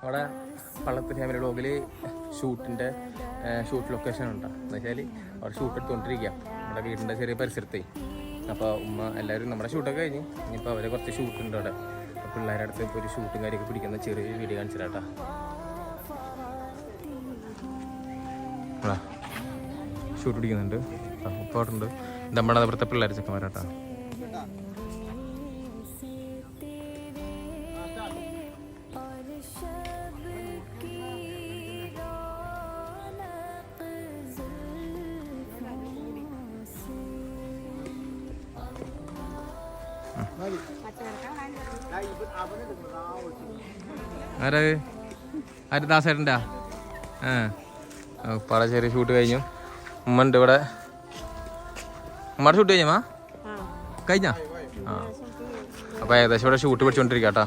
അവിടെ പള്ളത്ത് ഫാമിലി വ്ളോഗിൽ shoot location ഉണ്ടോ എന്ന് വെച്ചാൽ അവിടെ ഷൂട്ട് എടുത്തുകൊണ്ടിരിക്കുക നമ്മുടെ വീടിൻ്റെ ചെറിയ പരിസരത്തേ. അപ്പോൾ ഉമ്മ എല്ലാവരും നമ്മുടെ ഷൂട്ടൊക്കെ കഴിഞ്ഞ് ഇനിയിപ്പോൾ അവരെ കുറച്ച് ഷൂട്ടുണ്ട് അവിടെ. പിള്ളേരുടെ അടുത്ത് ഇപ്പോൾ ഒരു ഷൂട്ടും കാര്യമൊക്കെ പിടിക്കുന്ന ചെറിയ വീഡിയോ കാണിച്ചിട്ടാ. ഷൂട്ട് പിടിക്കുന്നുണ്ട് ഇപ്പോൾ അവിടെ ഉണ്ട്. നമ്മുടെ അവിടുത്തെ പിള്ളേർ ചെക്കന്മാരാട്ടാ. ആര് ദാസേട്ടൻ്റെ പല ചെറിയ ഷൂട്ട് കഴിഞ്ഞു. ഉമ്മ ഉണ്ട് ഇവിടെ. ഉമ്മയുടെ ഷൂട്ട് കഴിഞ്ഞാ കഴിഞ്ഞാ? അപ്പോൾ ഏകദേശം ഇവിടെ ഷൂട്ട് പിടിച്ചോണ്ടിരിക്കാട്ടാ.